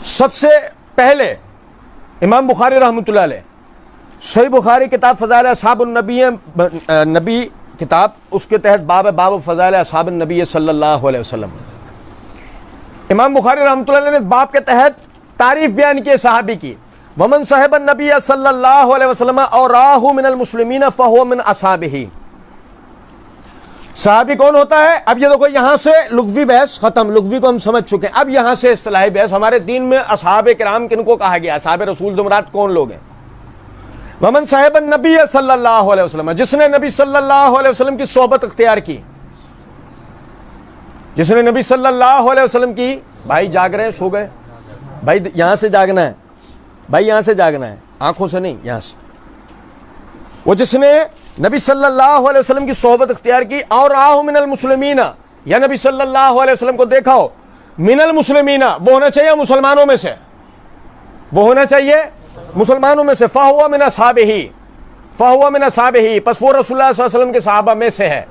سب سے پہلے امام بخاری رحمۃ اللہ علیہ صحیح بخاری کتاب فضائل اصحاب النبی نبی کتاب، اس کے تحت باب فضائل اصحاب النبی صلی اللہ علیہ وسلم. امام بخاری رحمۃ اللہ علیہ نے اس باب کے تحت تعریف بیان کی صحابی کی. ومن صحب النبی صلی اللہ علیہ وسلم اور راہ من المسلمین فہو من اصحابہ. صحابی کون ہوتا ہے؟ اب یہ دیکھو یہاں سے لغوی بحث ختم، لغوی کو ہم سمجھ چکے ہیں. اب یہاں سے اصطلاحی بحث. ہمارے دین میں اصحاب کرام کن کو کہا گیا؟ اصحاب رسول سے مراد کون لوگ ہیں؟ ومن صحب النبی صلی اللہ علیہ وسلم، جس نے نبی صلی اللہ علیہ وسلم کی صحبت اختیار کی، جس نے نبی صلی اللہ علیہ وسلم کی. بھائی جاگ رہے ہیں، سو گئے؟ بھائی یہاں سے جاگنا ہے، بھائی یہاں سے جاگنا ہے، آنکھوں سے نہیں، یہاں سے. وہ جس نے نبی صلی اللہ علیہ وسلم کی صحبت اختیار کی، اور راہ من المسلمین، یا نبی صلی اللہ علیہ وسلم کو دیکھا ہو. من المسلمین وہ ہونا چاہیے مسلمانوں میں سے، وہ ہونا چاہیے مسلمانوں میں سے. فہو من اصحابہ، فہو من اصحابہ، پس وہ رسول اللہ صلی اللہ علیہ وسلم کے صحابہ میں سے ہے.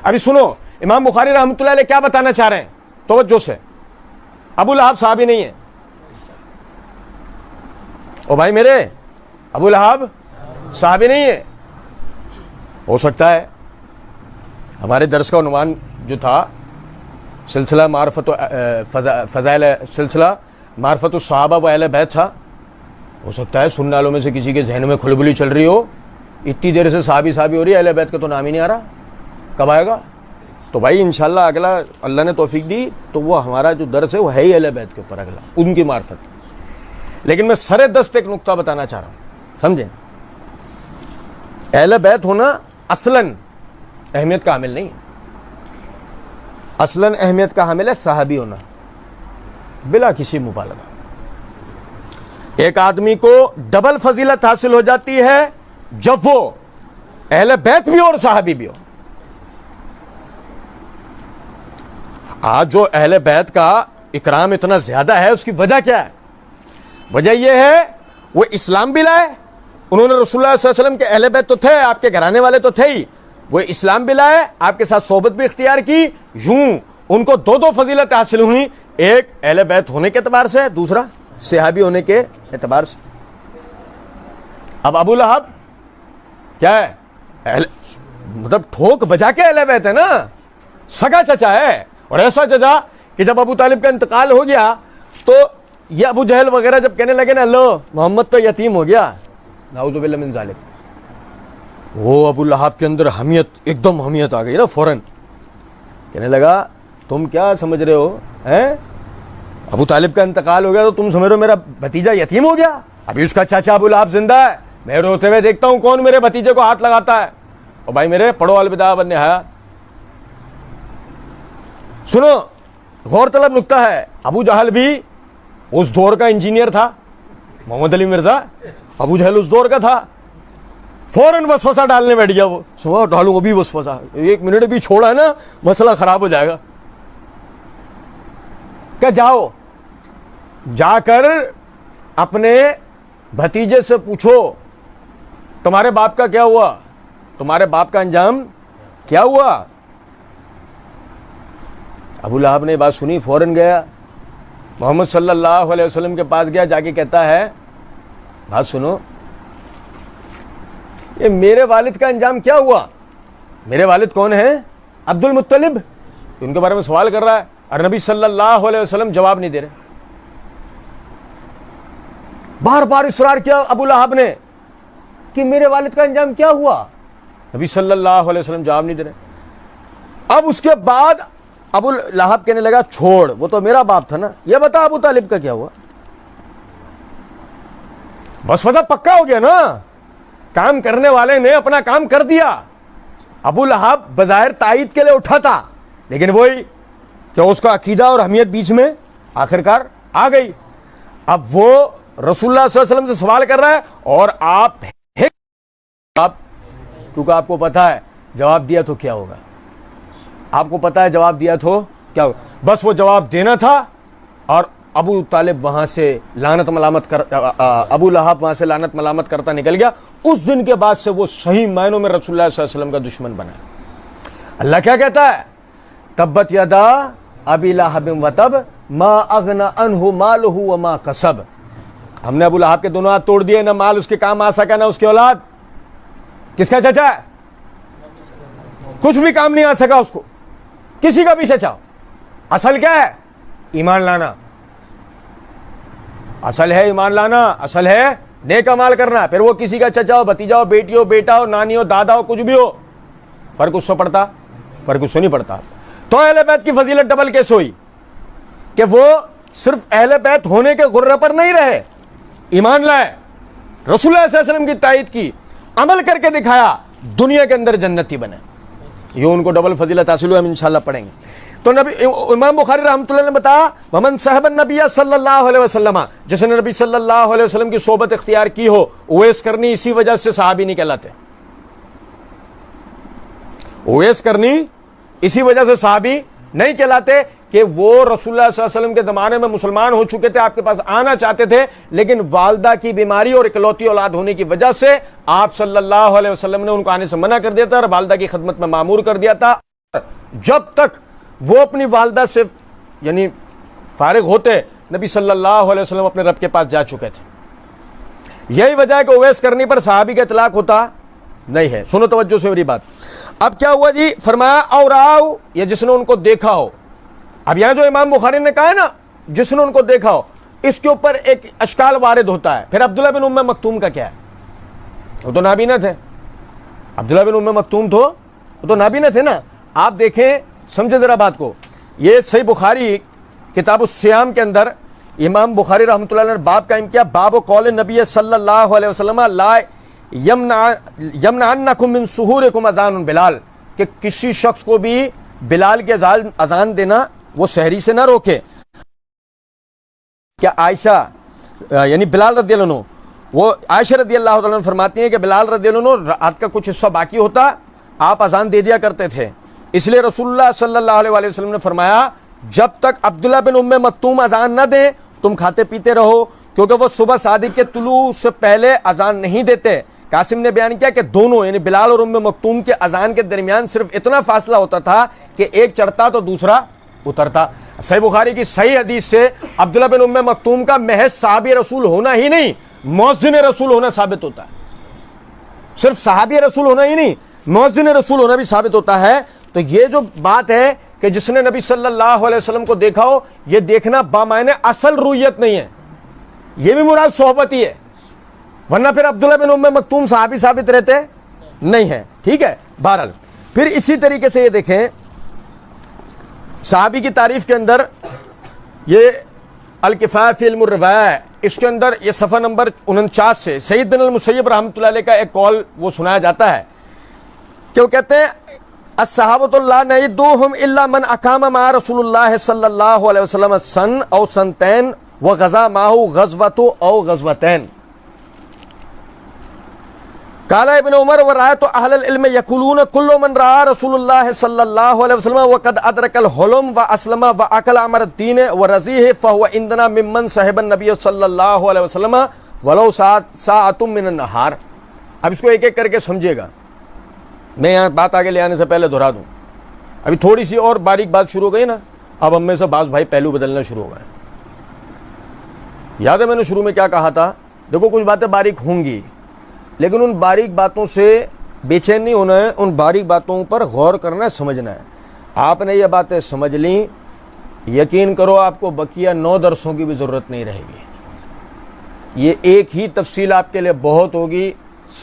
ابھی سنو امام بخاری رحمۃ اللہ علیہ کیا بتانا چاہ رہے ہیں، توجہ سے. ابو لہب صحابی نہیں ہے. او بھائی میرے، ابو لہب صحابی نہیں ہے. ہو سکتا ہے ہمارے درس کا عنوان جو تھا سلسلہ معرفت فضائل، سلسلہ معرفت الصحابہ و اہل بیت تھا. ہو سکتا ہے سننے والوں میں سے کسی کے ذہن میں کھلبلی چل رہی ہو، اتنی دیر سے صحابی ہو رہی ہے، اہل بیت کا تو نام ہی نہیں آ رہا، کب آئے گا؟ تو بھائی انشاءاللہ اگلا اللہ نے توفیق دی تو وہ ہمارا جو درس ہے وہ ہے ہی اہل بیت کے اوپر، اگلا ان کی معرفت. لیکن میں سر دست ایک نقطہ بتانا چاہ رہا ہوں، سمجھیں. اہل بیت ہونا اصلاً اہمیت کا حامل نہیں، اصلاً اہمیت کا حامل ہے صحابی ہونا، بلا کسی مبالغہ. ایک آدمی کو ڈبل فضیلت حاصل ہو جاتی ہے جب وہ اہل بیت بھی اور صحابی بھی ہو. آج جو اہل بیت کا اکرام اتنا زیادہ ہے اس کی وجہ کیا ہے؟ وجہ یہ ہے وہ اسلام بھی لائے، انہوں نے رسول اللہ صلی اللہ علیہ وسلم کے اہل بیت تو تھے، آپ کے گھرانے والے تو تھے ہی، وہ اسلام بھی لائے، آپ کے ساتھ صحبت بھی اختیار کی. یوں ان کو دو فضیلت حاصل ہوئی، ایک اہل بیت ہونے کے اعتبار سے، دوسرا صحابی ہونے کے اعتبار سے. اب ابو لہب کیا ہے؟ مطلب ٹھوک بجا کے اہل بیت ہے نا، سگا چچا ہے. اور ایسا چچا کہ جب ابو طالب کا انتقال ہو گیا تو یہ ابو جہل وغیرہ جب کہنے لگے نا لو محمد تو یتیم ہو گیا، نعوذ باللہ من ذالک، وہ ابو لہب کے اندر حمیت، ایک دم حمیت آ گئی نا، فوراً کہنے لگا تم کیا سمجھ رہے ہو، ابو طالب کا انتقال ہو گیا تو تم سمجھ رہے ہو میرا بھتیجا یتیم ہو گیا؟ ابھی اس کا چاچا ابو لہب زندہ ہے، میں روتے ہوئے دیکھتا ہوں کون میرے بھتیجے کو ہاتھ لگاتا ہے. اور بھائی میرے پڑھو الوداع والنہایہ. سنو غور طلب نکتہ ہے، ابو جہل بھی اس دور کا انجینئر تھا، محمد علی مرزا ابو جہل اس دور کا تھا. فوراً وسوسہ ڈالنے بیٹھ گیا، وہ سو ڈالوں ابھی وسوسہ، ایک منٹ بھی چھوڑا ہے نا مسئلہ خراب ہو جائے گا. کہ جاؤ جا کر اپنے بھتیجے سے پوچھو تمہارے باپ کا کیا ہوا، تمہارے باپ کا انجام کیا ہوا. ابو لہب نے بات سنی، فوراً گیا محمد صلی اللہ علیہ وسلم کے پاس، گیا جا کے کہتا ہے بات سنو، یہ میرے والد کا انجام کیا ہوا؟ میرے والد کون ہیں؟ عبد المطلب. ان کے بارے میں سوال کر رہا ہے اور نبی صلی اللہ علیہ وسلم جواب نہیں دے رہے. بار بار اصرار کیا ابو لہب نے کہ میرے والد کا انجام کیا ہوا، نبی صلی اللہ علیہ وسلم جواب نہیں دے رہے. اب اس کے بعد ابو لہب کہنے لگا چھوڑ، وہ تو میرا باپ تھا نا، یہ بتا ابو طالب کا کیا ہوا. بس وجہ پکا ہو گیا نا، کام کرنے والے نے اپنا کام کر دیا. ابو لہب بظاہر تائید کے لیے اٹھا تھا، لیکن وہی کہ اس کا عقیدہ اور اہمیت بیچ میں آخرکار آ گئی. اب وہ رسول اللہ صلی اللہ علیہ وسلم سے سوال کر رہا ہے اور آپ کیونکہ آپ کو پتا ہے جواب دیا تو کیا ہوگا، آپ کو پتا ہے جواب دیا تو کیا ہوگا. بس وہ جواب دینا تھا اور ابو طالب وہاں سے لعنت ملامت کر ابو لہب وہاں سے لعنت ملامت کرتا نکل گیا. اس دن کے بعد سے وہ صحیح معنوں میں رسول اللہ صلی اللہ علیہ وسلم کا دشمن بنا. اللہ کیا کہتا ہے؟ تبت یدا ابی لہب و تب ما اغنى عنہ مالہ وما کسب. ہم نے ابو لہب کے دونوں ہاتھ توڑ دیے, نہ مال اس کے کام آ سکا نہ اس کی اولاد. کس کا چچا ہے؟ کچھ بھی کام نہیں آ سکا اس کو, کسی کا بھی چچا. اصل کیا ہے؟ ایمان لانا. اصل ہے ایمان لانا, اصل ہے نیک اعمال کرنا. پھر وہ کسی کا چچا ہو, بھتیجا ہو, بیٹی ہو, بیٹا ہو, نانی ہو, دادا ہو, کچھ بھی ہو, فرق اس سے پڑتا؟ فرق اس سے نہیں پڑتا. تو اہل بیت کی فضیلت ڈبل کیس ہوئی کہ وہ صرف اہل بیت ہونے کے غرے پر نہیں رہے, ایمان لائے, رسول اللہ صلی اللہ علیہ وسلم کی تائید کی, عمل کر کے دکھایا, دنیا کے اندر جنتی بنے. یہ ان کو ڈبل فضیلت حاصل ہوئی, ہم انشاءاللہ پڑھیں گے. تو نبی امام بخاری رحمۃ اللہ نے بتایا ومن صحب النبی صلی اللہ علیہ وسلم, جس نے نبی صلی اللہ علیہ وسلم کی صحبت اختیار کی ہو, اویس کرنی اسی وجہ سے صحابی نہیں کہلاتے. اویس کرنی اسی وجہ سے صحابی نہیں کہلاتے کہ وہ رسول اللہ صلی اللہ علیہ وسلم کے زمانے میں مسلمان ہو چکے تھے, آپ کے پاس آنا چاہتے تھے, لیکن والدہ کی بیماری اور اکلوتی اولاد ہونے کی وجہ سے آپ صلی اللہ علیہ وسلم نے ان کو آنے سے منع کر دیا تھا اور والدہ کی خدمت میں مامور کر دیا تھا. جب تک وہ اپنی والدہ سے یعنی فارغ ہوتے, نبی صلی اللہ علیہ وسلم اپنے رب کے پاس جا چکے تھے. یہی وجہ ہے کہ اویس کرنی پر صحابی کا اطلاق ہوتا نہیں ہے. سنو توجہ سے میری بات. اب کیا ہوا جی؟ فرمایا اور آؤ, یہ جس نے ان کو دیکھا ہو. اب یہاں جو امام بخاری نے کہا ہے نا جس نے ان کو دیکھا ہو, اس کے اوپر ایک اشکال وارد ہوتا ہے. پھر عبداللہ بن ام مکتوم کا کیا ہے؟ وہ تو نابینا تھے. عبداللہ بن ام مکتوم وہ تو نابینا تھے نا. آپ دیکھیں, سمجھے ذرا بات کو. یہ صحیح بخاری کتاب الصیام کے اندر امام بخاری رحمۃ اللہ نے باب قائم کیا, باب قول نبی صلی اللہ علیہ وسلم لا یمنعنکم من سحورکم اذان بلال, کہ کسی شخص کو بھی بلال کے اذان دینا وہ سحری سے نہ روکے. کیا عائشہ یعنی بلال رضی اللہ عنہ, وہ عائشہ رضی اللہ عنہ فرماتی ہیں کہ بلال رضی اللہ عنہ رات کا کچھ حصہ باقی ہوتا, آپ اذان دے دیا کرتے تھے. اس لیے رسول اللہ صلی اللہ علیہ وسلم نے فرمایا جب تک عبداللہ بن ام مکتوم اذان نہ دیں تم کھاتے پیتے رہو, کیونکہ وہ صبح صادق کے طلوع سے پہلے اذان نہیں دیتے. قاسم نے بیان کیا کہ دونوں یعنی بلال اور ام مکتوم کے اذان کے درمیان صرف اتنا فاصلہ ہوتا تھا کہ ایک چڑھتا تو دوسرا اترتا. صحیح بخاری کی صحیح حدیث سے عبداللہ بن ام مکتوم کا محض صحابی رسول ہونا ہی نہیں, مؤذن رسول ہونا ثابت ہوتا ہے. صرف صحابی رسول ہونا ہی نہیں, مؤذن رسول ہونا بھی ثابت ہوتا ہے. تو یہ جو بات ہے کہ جس نے نبی صلی اللہ علیہ وسلم کو دیکھا ہو, یہ دیکھنا بامعنی اصل رویت نہیں ہے, یہ بھی مراد صحبت ہی ہے, ورنہ پھر عبداللہ بن ام مکتوم صحابی ثابت رہتے نہیں ہے. ٹھیک ہے. بہرحال پھر اسی طریقے سے یہ دیکھیں صحابی کی تعریف کے اندر یہ الکفایہ فی علم الروایہ ہے, اس کے اندر یہ صفحہ نمبر 49 سے سعید بن المسیب رحمۃ اللہ علیہ کا ایک قول وہ سنایا جاتا ہے کہ وہ کہتے ہیں الصحابۃ لا نعدوہم الا من اقام مع رسول اللہ صلی اللہ علیہ وسلم سن او سنتین وغزا معہ غزوۃ او غزوتین. قال ابن عمر ورأيت اهل العلم يقولون كل من راى رسول الله صلى الله عليه وسلم وقد ادرك الحلم واسلم واكل امر الدين ورزيه فهو عندنا ممن صحب النبي صلى الله عليه وسلم ولو ساعة من النهار. اب اس کو ایک ایک کر کے سمجھیے گا, میں یہاں بات آگے لے آنے سے پہلے دہرا دوں. ابھی تھوڑی سی اور باریک بات شروع ہو گئی نا, اب ہم میں سے بعض بھائی پہلو بدلنا شروع ہو گئے. یاد ہے میں نے شروع میں کیا کہا تھا؟ دیکھو کچھ باتیں باریک ہوں گی, لیکن ان باریک باتوں سے بے چین نہیں ہونا ہے, ان باریک باتوں پر غور کرنا ہے, سمجھنا ہے. آپ نے یہ باتیں سمجھ لیں, یقین کرو آپ کو بقیہ 9 درسوں کی بھی ضرورت نہیں رہے گی. یہ ایک ہی تفصیل آپ کے لیے بہت ہوگی,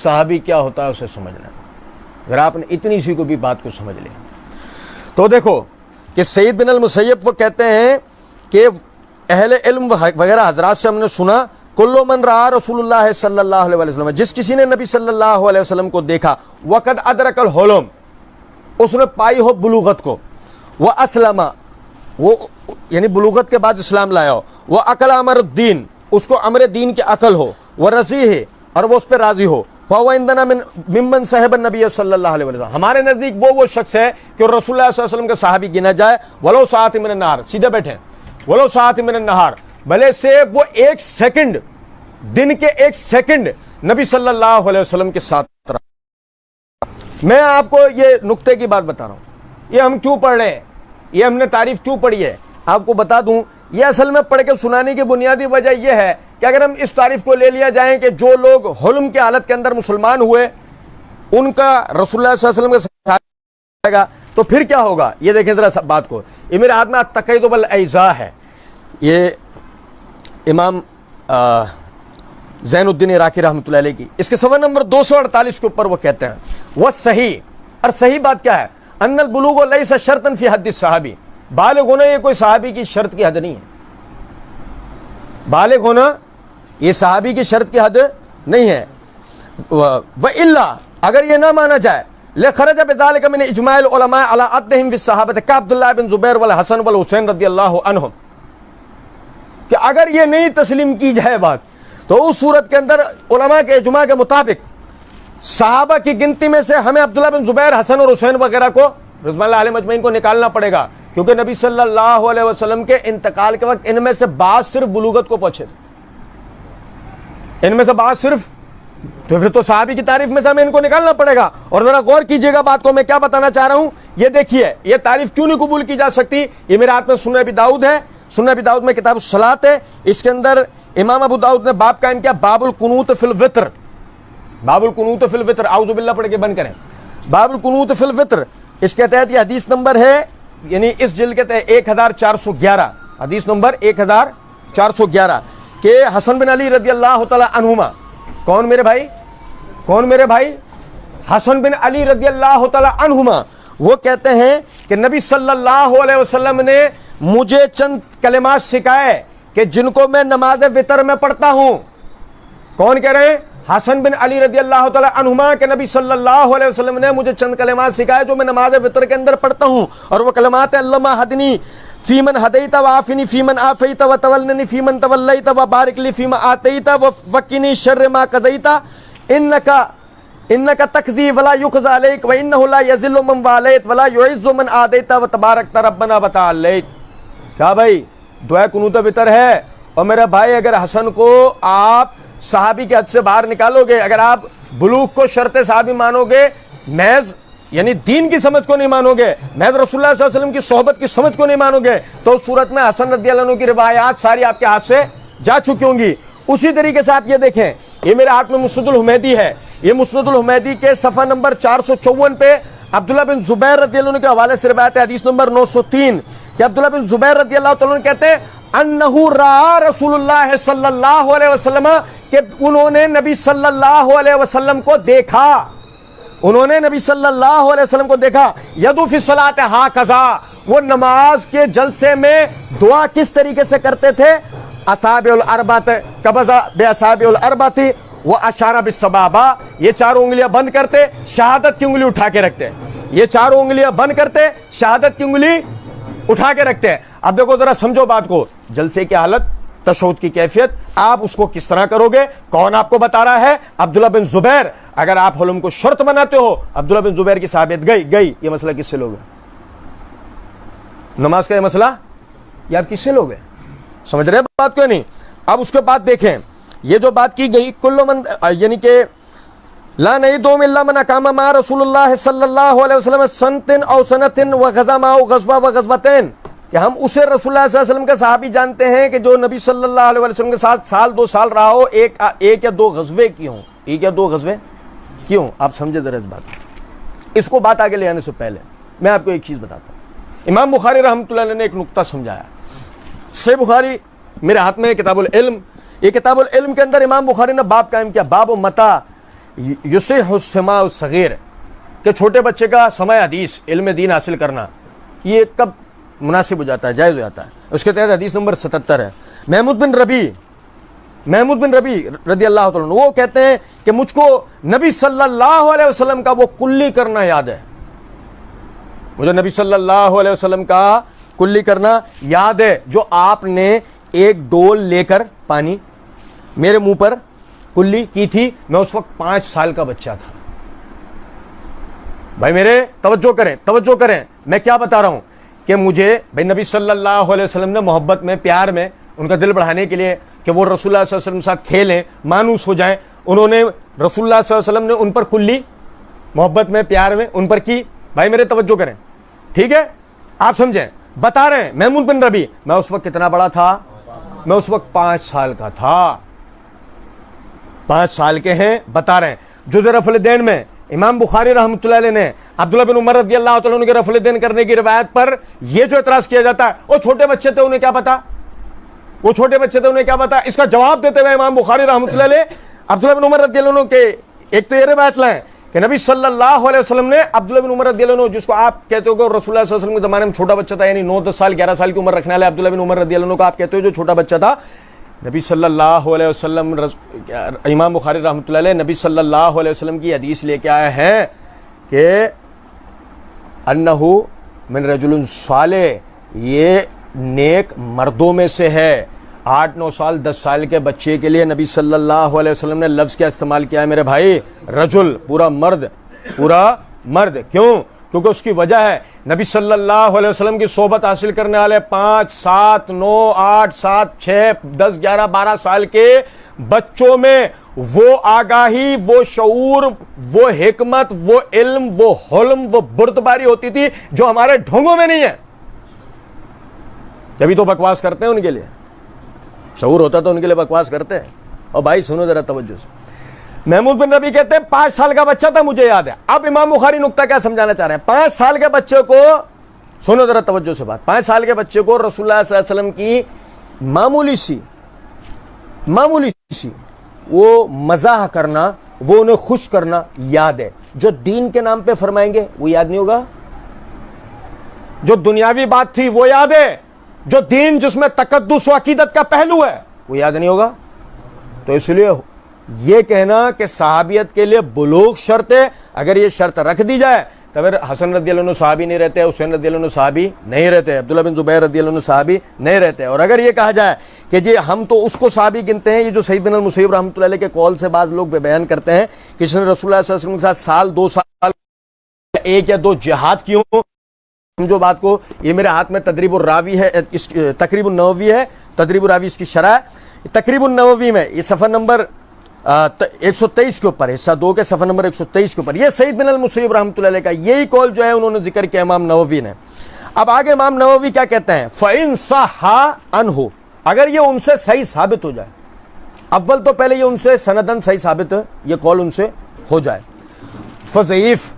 صحابی کیا ہوتا ہے اسے سمجھنا. اگر آپ نے اتنی سی کو بھی بات کو سمجھ لیں تو دیکھو کہ سعید بن المسیب وہ کہتے ہیں کہ اہل علم وغیرہ حضرات سے ہم نے سنا کلو من رہا رسول اللہ صلی اللہ علیہ وسلم, جس کسی نے نبی صلی اللہ علیہ وسلم کو دیکھا, وقد ادرک الحلم, اس نے پائی ہو بلوغت کو, وہ اسلم, وہ یعنی بلوغت کے بعد اسلام لایا ہو, وہ عقل امر الدین, اس کو امر دین کی عقل ہو, وہ رضی ہے اور وہ اس پہ راضی ہو, فهو عندنا ممن صحب النبی صلی اللہ علیہ وسلم, ہمارے نزدیک وہ شخص ہے کہ رسول اللہ صلی اللہ علیہ وسلم کے صحابی گنا جائے. ولو ساعۃ من النہار, سیدھے بیٹھے, ولو ساعۃ من النہار, بھلے سے وہ ایک سیکنڈ, دن کے ایک سیکنڈ نبی صلی اللہ علیہ وسلم کے ساتھ رہا. میں آپ کو یہ نقطے کی بات بتا رہا ہوں, یہ ہم کیوں پڑھ رہے ہیں, یہ ہم نے تعریف کیوں پڑھی ہے, آپ کو بتا دوں یہ اصل میں پڑھ کے سنانے کی بنیادی وجہ یہ ہے کہ اگر ہم اس تعریف کو لے لیا جائیں کہ جو لوگ حلم کی حالت کے اندر مسلمان ہوئے ان کا رسول اللہ صلی اللہ علیہ وسلم کا ساتھ گا تو پھر کیا ہوگا. یہ دیکھیں ذرا سب بات کو. یہ میرے ہاتھ میں التقید بالاعزاء ہے, یہ امام زین الدین عراقی رحمۃ اللہ علیہ کی, اس کے صفحہ نمبر 248 کے اوپر وہ کہتے ہیں وہ صحیح. اور صحیح بات کیا ہے؟ ان البلوغ لیس شرطا فی حد الصحابی, بالغ ہونا یہ کوئی صحابی کی شرط کی حد نہیں ہے. بالغ ہونا یہ صحابی کی شرط کی حد نہیں ہے. وَإِلَّا اگر یہ نہ مانا جائے لخرج بذلك من اجماع العلماء على عدهم في الصحابه كعبد الله بن زبیر والحسن والحسین رضی اللہ عنہم, کہ اگر یہ نہیں تسلیم کی جائے بات تو اس صورت کے اندر علماء کے اجماع کے مطابق صحابہ کی گنتی میں سے ہمیں عبداللہ بن زبیر, حسن اور حسین وغیرہ کو رضوان اللہ علیہم اجمعین کو نکالنا پڑے گا, کیونکہ نبی صلی اللہ علیہ وسلم کے انتقال کے وقت ان میں سے بعض صرف بلوغت کو پہنچے تھے, ان میں سے بعض صرف, تو پھر تو صحابی کی تعریف میں سے ہمیں ان کو نکالنا پڑے گا. اور ذرا غور کیجئے گا بات کو, میں کیا بتانا چاہ رہا ہوں. یہ دیکھیے یہ تعریف کیوں نہیں قبول کی جا سکتی. یہ میرے ہاتھ میں سنن ابی داؤد ہے, سنن ابی داؤد میں کتاب الصلاۃ ہے, اس کے اندر امام ابو داؤد نے باب قائم کیا باب القنوت فی الوتر, باب القنوت فی الوتر, اعوذ باللہ پڑھ کے بند کریں, باب القنوت فی الوتر. اس کے تحت یہ حدیث نمبر ہے, یعنی اس جلد کے تحت 1411, حدیث نمبر 1411 کہ حسن بن علی رضی اللہ تعالی عنہما, کون میرے بھائی, کون میرے بھائی, حسن بن علی رضی اللہ تعالی عنہما, وہ کہتے ہیں کہ نبی صلی اللہ علیہ وسلم نے مجھے چند کلمات سکھائے کہ جن کو میں نماز وتر میں پڑھتا ہوں. کون کہہ رہے ہیں؟ حسن بن علی رضی اللہ تعالی عنہما کہ نبی صلی اللہ علیہ وسلم نے مجھے چند کلمات سکھائے جو میں نماز وتر کے اندر پڑھتا ہوں, اور وہ کلمات ہیں اللہم ہدنی فیمن ہدیت وعافنی فیمن عافیت وتولنی فیمن تولیت وبارک لی فیما آتیت وقنی شر ما قضیت انک تقضی ولا یقضی علیک وانہ لا یذل من والیت ولا یعز من عادیت وتبارکت ربنا وتعالیت. کیا بھائی دعا قنوت وتر ہے. اور میرا بھائی اگر حسن کو آپ صحابی کے حد سے باہر نکالو گے, اگر آپ بلوغ کو شرط صحابی مانو گے, محض یعنی دین کی سمجھ کو نہیں مانو گے, محض رسول اللہ صلی اللہ علیہ وسلم کی صحبت کی سمجھ کو نہیں مانو گے, تو اس صورت میں حسن رضی اللہ عنہ کی روایات ساری آپ کے ہاتھ سے جا چکی ہوں گی. اسی طریقے سے آپ یہ دیکھیں, یہ میرے ہاتھ میں مسند الحمیدی ہے, یہ مسند الحمیدی کے صفحہ نمبر 454 پہ عبداللہ بن زبیر رضی اللہ عنہ کے حوالے سے روایت ہے, حدیث نمبر 903, کہ عبداللہ بن زبیر رضی اللہ تعالیٰ عنہ کہتے ہیں انہو را رسول اللہ صلی اللہ علیہ وسلم, کہ انہوں نے نبی صلی اللہ علیہ وسلم کو دیکھا, انہوں نے نبی صلی اللہ علیہ وسلم کو دیکھا. یدو فی الصلاۃ ہاکذا, وہ نماز کے جلسے میں دعا کس طریقے سے کرتے تھے, اصابع الاربعۃ قبض باصابع الاربعۃ واشار بالسبابہ, یہ چاروں انگلیاں بند کرتے, شہادت کی انگلی اٹھا کے رکھتے, یہ چاروں انگلیاں بند کرتے, شہادت کی انگلی اٹھا کے رکھتے ہیں. اب دیکھو ذرا سمجھو بات کو, جلسے کی حالت, تشہد کی کیفیت, آپ اس کو کس طرح کرو گے, کون آپ کو بتا رہا ہے؟ عبداللہ بن زبیر. اگر آپ حلم کو شرط بناتے ہو, عبداللہ بن زبیر کی صحابیت گئی, یہ مسئلہ کس سے لوگے, نماز کا یہ مسئلہ یہ آپ کس سے لوگے, سمجھ رہے بات کو نہیں. اب اس کے بعد دیکھیں یہ جو بات کی گئی, کل من یعنی کہ لا نعیدہم الا من اقام مع رسول اللہ صلی اللہ علیہ وسلم سنتن او سنتن وغزا معہ غزوہ وغزوتین, کہ ہم اسے رسول اللہ صلی اللہ علیہ وسلم کا صحابی جانتے ہیں کہ جو نبی صلی اللہ علیہ وسلم کے ساتھ سال 2 سال رہا ہو, ایک یا دو غزوے کی ہوں, ایک یا دو غزوے کیوں. آپ سمجھے ذرا اس بات, اس کو بات آگے لے آنے سے پہلے میں آپ کو ایک چیز بتاتا ہوں. امام بخاری رحمۃ اللہ علیہ نے ایک نقطہ سمجھایا. صحیح بخاری میرے ہاتھ میں کتاب العلم, یہ کتاب العلم کے اندر امام بخاری نے باب قائم کیا, باب متى یصح السماع الصغیر, کہ چھوٹے بچے کا سماع حدیث علم دین حاصل کرنا یہ کب مناسب ہو جاتا ہے, جائز ہو جاتا ہے. اس کے تحت حدیث نمبر 77 ہے. محمود بن ربی رضی اللہ تعالیٰ عنہ, وہ کہتے ہیں کہ مجھ کو نبی صلی اللہ علیہ وسلم کا وہ کلی کرنا یاد ہے, مجھے نبی صلی اللہ علیہ وسلم کا کلی کرنا یاد ہے, جو آپ نے ایک ڈول لے کر پانی میرے منہ پر کلی کی تھی. میں اس وقت 5 سال کا بچہ تھا. بھائی میرے توجہ کریں, میں کیا بتا رہا ہوں کہ مجھے بھائی نبی صلی اللہ علیہ وسلم نے محبت میں, پیار میں, ان کا دل بڑھانے کے لیے کہ وہ رسول اللہ صلی اللہ علیہ وسلم کے ساتھ کھیلیں, مانوس ہو جائیں, انہوں نے رسول اللہ صلی اللہ علیہ وسلم نے ان پر کلی محبت میں, پیار میں ان پر کی. بھائی میرے توجہ کریں, ٹھیک ہے, آپ سمجھیں. بتا رہے ہیں محمود بن ربی، میں اس وقت کتنا بڑا تھا؟ میں اس وقت 5 سال کا تھا. 5 سال کے ہیں، بتا رہے ہیں. جز رفع الدین میں امام بخاری رحمۃ اللہ علیہ نے عبداللہ بن عمر رضی اللہ تعالیٰ عنہ کے رفع الدین کرنے کی روایت پر یہ جو اعتراض کیا جاتا ہے، وہ چھوٹے بچے تھے انہیں کیا پتا، وہ چھوٹے بچے تھے انہیں کیا پتا، اس کا جواب دیتے ہوئے امام بخاری رحمۃ اللہ علیہ عبداللہ بن عمر رضی اللہ عنہ کے ایک تو یہ روایت لائیں کہ نبی صلی اللہ علیہ وسلم نے عبداللہ بن عمر رضی اللہ عنہ، جس کو آپ کہتے ہو کہ رسول اللہ صلی اللہ علیہ وسلم کے زمانے میں چھوٹا بچہ تھا، یعنی 9-10 سال 11 سال کی عمر رکھنے والے عبداللہ بن عمر رضی اللہ عنہ کو آپ کہتے ہو جو چھوٹا بچہ تھا، نبی صلی اللہ علیہ وسلم، امام بخاری رحمۃ اللہ علیہ نبی صلی اللہ علیہ وسلم کی حدیث لے کے آئے ہیں کہ انہو من رجل صالح، یہ نیک مردوں میں سے ہے. 8-9 سال 10 سال کے بچے کے لیے نبی صلی اللہ علیہ وسلم نے لفظ کیا استعمال کیا ہے میرے بھائی؟ رجل، پورا مرد، پورا مرد. کیوں؟ کیونکہ اس کی وجہ ہے نبی صلی اللہ علیہ وسلم کی صحبت حاصل کرنے والے 5 7 9 8 7 6 10 11 12 سال کے بچوں میں وہ آگاہی، وہ شعور، وہ حکمت، وہ علم، وہ حلم، وہ بردباری ہوتی تھی جو ہمارے ڈھونگوں میں نہیں ہے. جبھی تو بکواس کرتے ہیں ان کے لیے، شعور ہوتا تو ان کے لیے بکواس کرتے ہیں. اور بھائی سنو ذرا توجہ سے، محمود بن ربی کہتے ہیں 5 سال کا بچہ تھا، مجھے یاد ہے. اب امام بخاری نقطہ کیا سمجھانا چاہ رہے ہیں؟ 5 سال کے بچے کو، سنو ذرا توجہ سے بات، 5 سال کے بچے کو رسول اللہ صلی اللہ علیہ وسلم کی معمولی سی وہ مزاح کرنا، وہ انہیں خوش کرنا یاد ہے. جو دین کے نام پہ فرمائیں گے وہ یاد نہیں ہوگا؟ جو دنیاوی بات تھی وہ یاد ہے؟ جو دین جس میں تقدس و عقیدت کا پہلو ہے وہ یاد نہیں ہوگا؟ تو اس لیے یہ کہنا کہ صحابیت کے لیے بلوغ شرط ہے، اگر یہ شرط رکھ دی جائے تو پھر حسن رضی اللہ عنہ صحابی نہیں رہتے، حسین رضی اللہ عنہ صحابی نہیں رہتے، عبداللہ بن زبیر رضی اللہ عنہ صحابی نہیں رہتے. اور اگر یہ کہا جائے کہ جی ہم تو اس کو صحابی گنتے ہیں، یہ جو سعید بن المسیب رحمۃ اللہ علیہ کے قول سے بعض لوگ بیان کرتے ہیں کہ اس نے رسول اللہ صلی اللہ علیہ وسلم کے ساتھ سال 2 سال 1 یا 2 جہاد کیوں، جو بات کو، یہ میرے ہاتھ میں تدریب الراوی ہے، تقریب النووی ہے، تدریب الراوی اس کی شرح ہے. تقریب النووی میں یہ صفحہ نمبر 123 کے اوپر، حصہ 2 کے صفحہ نمبر 123 کے اوپر، یہ سعید بن المسیب رحمۃ اللہ علیہ کا یہی قول جو ہے انہوں نے ذکر کیا امام نووی نے. اب آگے امام نووی کیا کہتے ہیں؟ فَإِن صَحَّ عَنْهُ، اگر یہ ان سے صحیح ثابت ہو جائے، اول تو پہلے یہ ان سے سندن صحیح ثابت ہے، یہ قول ان سے ہو جائے، فضعیف،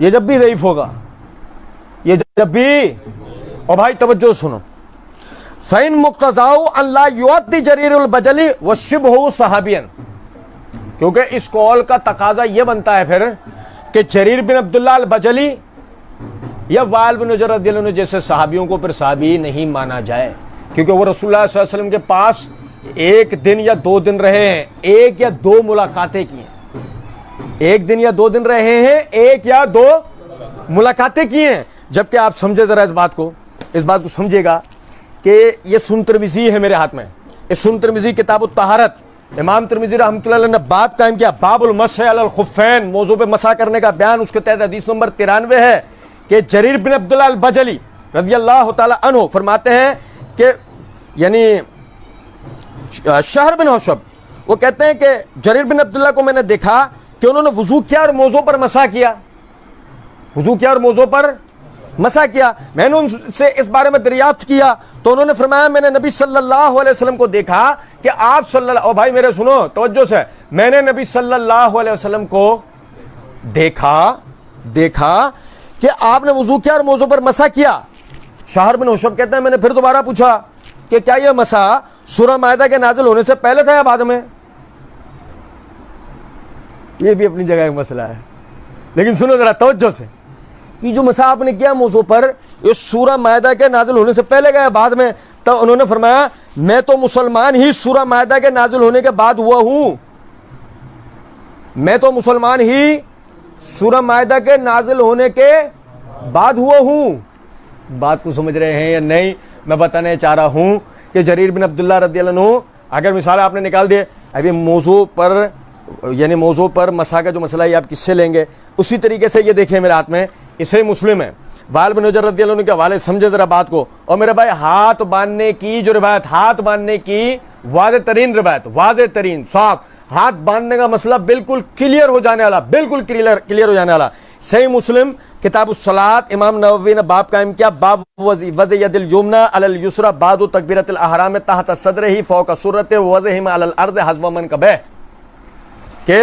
یہ جب بھی ضعیف ہوگا، یہ جب بھی، اور بھائی توجہ سنو، فَإِن مُقْتَضَاءُ أَن لَا يُؤَدِّ جَرِيرُ الْبَجَلِ وَشِبْهُ صَحَابِيًا، کیونکہ اس قول کا تقاضا یہ بنتا ہے پھر کہ جریر بن عبداللہ البجلی یا وائل بن حجر رضی اللہ عنہ جیسے صحابیوں کو پھر صحابی نہیں مانا جائے، کیونکہ وہ رسول اللہ صلی اللہ علیہ وسلم کے پاس 1 دن یا 2 دن رہے ہیں، 1 یا 2 ملاقاتیں کی ہیں، 1 دن یا 2 دن رہے ہیں، 1 یا 2 ملاقاتیں کی ہیں. جبکہ آپ سمجھے ذرا اس بات کو سمجھے گا کہ یہ سنن ترمذی ہے میرے ہاتھ میں، اس سنن ترمذی کتاب الطہارت، امام ترمذی رحمۃ اللہ علیہ نے باب قائم کیا، باب المسح علی الخفین، موضوع پہ مسح کرنے کا بیان، اس کے تحت حدیث نمبر 93 ہے کہ جریر بن عبداللہ البجلی رضی اللہ تعالی عنہ فرماتے ہیں کہ یعنی شہر بن حشب، وہ کہتے ہیں کہ جریر بن عبداللہ کو میں نے دیکھا کہ انہوں نے وضو کیا اور موضوع پر مسح کیا، وضو کیا اور موضوع پر مسح کیا. میں نے ان سے اس بارے میں دریافت کیا تو انہوں نے فرمایا میں نے نبی صلی اللہ علیہ وسلم کو دیکھا کہ آپ صلی اللہ، اور بھائی میرے سنو توجہ سے، میں نے نبی صلی اللہ علیہ وسلم کو دیکھا کہ آپ نے وضو کیا اور موضوع پر مسح کیا. شہر بن حشب کہتے ہیں میں نے پھر دوبارہ پوچھا کہ کیا یہ مسح سورہ مائدہ کے نازل ہونے سے پہلے تھا یا بعد میں؟ یہ بھی اپنی جگہ ایک مسئلہ ہے، لیکن سنو ذرا توجہ سے کہ جو مسح آپ نے کیا موضوع پر، یہ سورہ مائدہ کے نازل ہونے سے پہلے گیا بعد میں؟ تو انہوں نے فرمایا میں تو مسلمان ہی سورہ مائدہ کے نازل ہونے کے بعد ہوا ہوں، میں تو مسلمان ہی سورہ مائدہ کے نازل ہونے کے بعد ہوا ہوں. بات کو سمجھ رہے ہیں یا نہیں؟ میں بتانے چاہ رہا ہوں کہ جریر بن عبداللہ رضی اللہ عنہ، اگر مثال آپ نے نکال دیے، ابھی موضوع پر مسح کا جو مسئلہ ہے آپ کس سے لیں گے؟ اسی طریقے سے یہ دیکھیں میرے ہاتھ میں اسے مسلم ہے، وائل بن حجر رضی اللہ عنہ کے حوالے سمجھے ذرا بات کو. اور میرے بھائی ہاتھ باندھنے کی جو روایت، ہاتھ باندھنے کی واضح ترین روایت، واضح ترین صاف، ہاتھ باندھنے کا مسئلہ بالکل کلیئر ہو جانے والا، بالکل کلیئر ہو جانے والا. صحیح مسلم کتاب الصلاۃ امام نووی نے باب قائم کیا، باب وضع ید الیمنی علی الیسری بعد تکبیرۃ الاحرام تحت صدرہ فوق سرۃ وضعہما علی الارض حذو منکبہ، کہ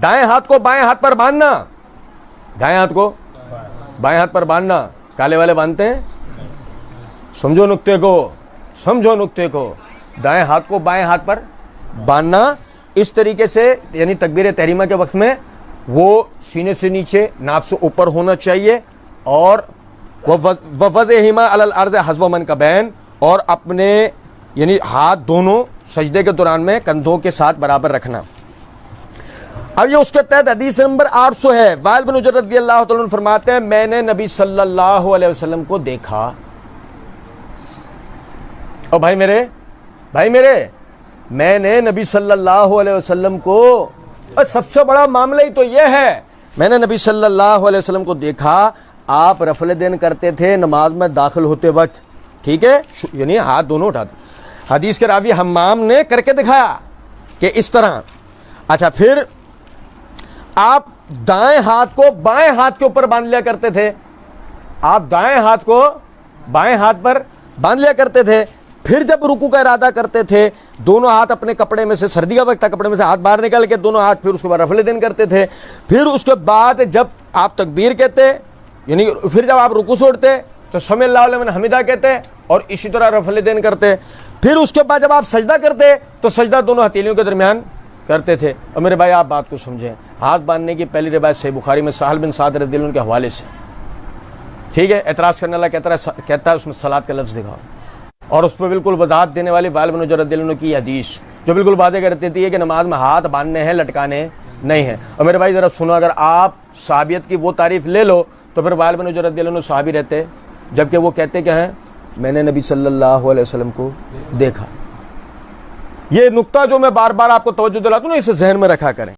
دائیں ہاتھ کو بائیں ہاتھ پر باندھنا، دائیں ہاتھ کو بائیں ہاتھ پر باندھنا، کالے والے باندھتے ہیں؟ سمجھو نقطے کو، سمجھو نقطے کو، دائیں ہاتھ کو بائیں ہاتھ پر باندھنا اس طریقے سے، یعنی تکبیر تحریمہ کے وقت میں وہ سینے سے نیچے ناف سے اوپر ہونا چاہیے، اور وَوَضْعِهِمَا عَلَى الْأَرْضِ حَذْوَ مَنْكِبَيْنِ، اور اپنے یعنی ہاتھ دونوں سجدے کے دوران میں کندھوں کے ساتھ برابر رکھنا۔ اب یہ اس کے تحت حدیث نمبر 800 ہے۔ وائل بن حجر رضی اللہ تعالیٰ عنہ فرماتے ہیں میں نے نبی صلی اللہ علیہ وسلم کو دیکھا، اور بھائی میرے میں نے نبی صلی اللہ علیہ وسلم کو، اور سب سے بڑا معاملہ ہی تو یہ ہے، میں نے نبی صلی اللہ علیہ وسلم کو دیکھا آپ رفع دین کرتے تھے نماز میں داخل ہوتے وقت، ٹھیک ہے، یعنی ہاتھ دونوں اٹھاتے۔ حدیث کے راوی حمام نے کر کے دکھایا کہ اس طرح۔ اچھا، پھر آپ دائیں ہاتھ کو بائیں ہاتھ کے اوپر باندھ لیا کرتے تھے، آپ دائیں ہاتھ کو بائیں ہاتھ پر باندھ لیا کرتے تھے، پھر جب رکوع کا ارادہ کرتے تھے دونوں ہاتھ اپنے کپڑے میں سے، سردی کا وقت تھا، کپڑے میں سے ہاتھ باہر نکال کے دونوں ہاتھ، پھر اس کے بعد رفع دین کرتے تھے، پھر اس کے بعد جب آپ تکبیر کہتے، یعنی پھر جب آپ رکوع سے اٹھتے تو سمع اللہ لمن حمدہ کہتے، اور اسی طرح رفع دین کرتے، پھر اس کے بعد جب آپ سجدہ کرتے تو سجدہ دونوں ہتھیلیوں کے درمیان کرتے تھے۔ اور میرے بھائی آپ بات کو سمجھیں، ہاتھ باندھنے کی پہلی روایت صحیح بخاری میں سہل بن سعد رضی اللہ عنہ کے حوالے سے، ٹھیک ہے، اعتراض کرنے والا کہتا ہے اس میں صلاۃ کا لفظ دکھاؤ، اور اس پہ بالکل وضاحت دینے والی وائل بن حجر رضی اللہ عنہ کی حدیث جو بالکل واضح کر دیتی ہے کہ نماز میں ہاتھ باندھنے ہیں، لٹکانے نہیں ہیں۔ اور میرے بھائی ذرا سنو، اگر آپ صحابیت کی وہ تعریف لے لو تو پھر وائل بن حجر رضی اللہ عنہ صحابی رہتے، جبکہ وہ کہتے کیا ہیں، میں نے نبی صلی اللہ علیہ وسلم کو دیکھا۔ یہ نقطہ جو میں بار بار آپ کو توجہ دلاتا ہوں نا، اسے ذہن میں رکھا کریں۔